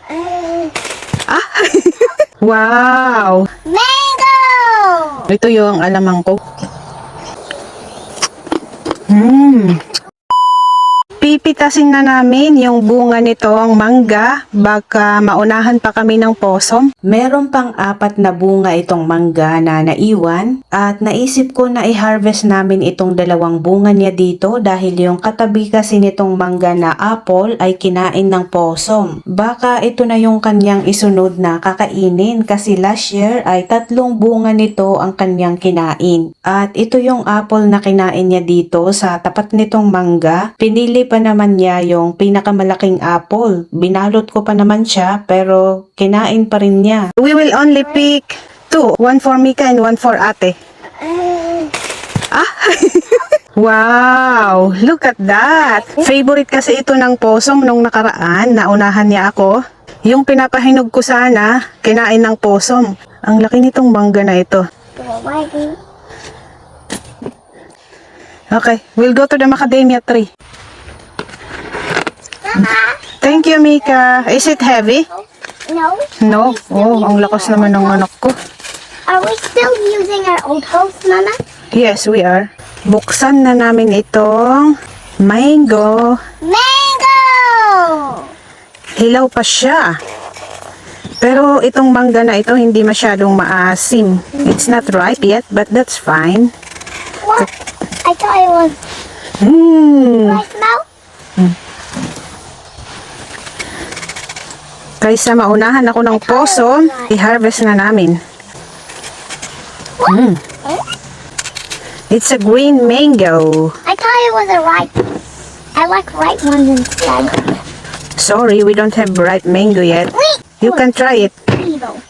Ah! Wow! Mango! Ito yung alamang ko. Mmm. Pipitasin na namin yung bunga nitong mangga. Baka maunahan pa kami ng posom. Meron pang 4 na bunga itong mangga na naiwan. At naisip ko na i-harvest namin itong 2 bunga niya dito dahil yung katabi kasi nitong mangga na apple ay kinain ng posom. Baka ito na yung kanyang isunod na kakainin kasi last year ay 3 bunga nito ang kanyang kinain. At ito yung apple na kinain niya dito sa tapat nitong mangga. Pinili pa naman niya yung pinakamalaking apple. Binalot ko pa naman siya pero kinain pa rin niya. We will only pick 2. 1 for Mika and 1 for ate. Ah! Wow! Look at that! Favorite kasi ito ng posom nung nakaraan. Naunahan niya ako. Yung pinapahinog ko sana, kinain ng posom. Ang laki nitong mangga na ito. Okay, we'll go to the macadamia tree. Thank you, Mika. Is it heavy? No. No? Oh, ang lakas naman ng anak ko. Are we still using our old hose, Mama? Yes, we are. Buksan na namin itong mango. Mango! Hilaw pa siya. Pero itong mangga na ito hindi masyadong maasim. It's not ripe yet, but that's fine. What? I thought it was. Hmm. Do I smell? Kaysa maunahan ako ng posom, i-harvest na namin. Mm. It's a green mango. I thought it was a ripe. I like ripe ones instead. Sorry, we don't have ripe mango yet. Wait! You can try it. Evil.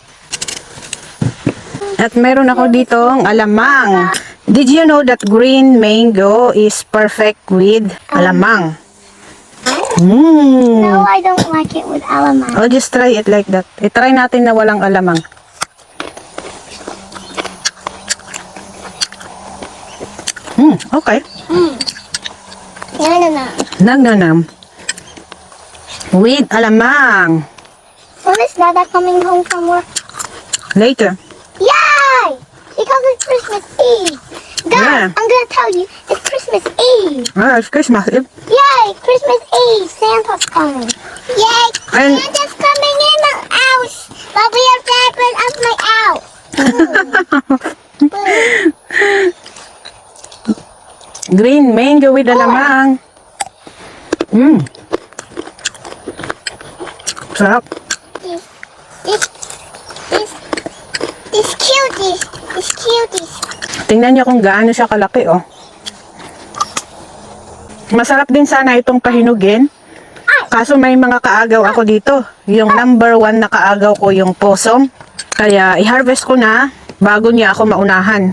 At meron ako ditong alamang. Did you know that green mango is perfect with alamang? No, I don't like it with alamang. I'll just try it like that. I-try natin na walang alamang. Okay. No. Nagnanam. With alamang. When is Dada coming home from work? Later. Yay! Because it's Christmas Eve. Guys, Yeah. I'm gonna tell you, it's Christmas Eve. Ah, it's Christmas Eve. Yay! Christmas Eve. Santa's coming. Yay! And- Santa's coming in the house. But we have to open up my house. Green mango with alamang. Sarap. This cuties. This cuties. Tingnan niyo kung gaano siya kalaki, oh. Masarap din sana itong pahinugin. Kaso may mga kaagaw ako dito. Yung number 1 na kaagaw ko yung posom. Kaya i-harvest ko na bago niya ako maunahan.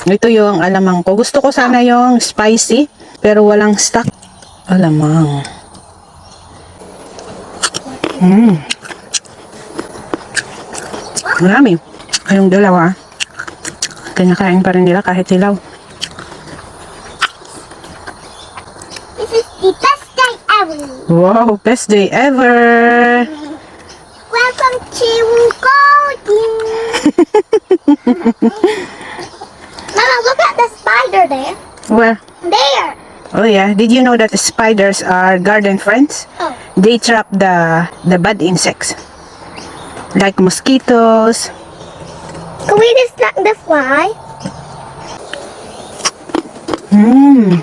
Ito yung alamang ko. Gusto ko sana yung spicy, pero walang stock. Alamang. Marami. Kayong dalawa. Kinakain pa rin nila kahit hilaw. This is the best day ever. Wow, best day ever! Welcome to Golden. Mama, look at the spider there. Where? There. Oh yeah, did you know that spiders are garden friends? Oh. They trap the bad insects. Like mosquitoes. Can we distract the fly? Oh!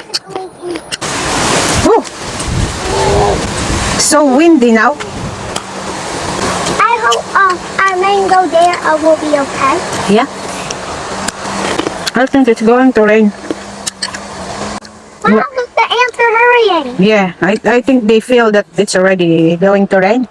So windy now. I hope our mango there will be okay. Yeah. I think it's going to rain. Mama, look, the ants are hurrying. Yeah, I think they feel that it's already going to rain.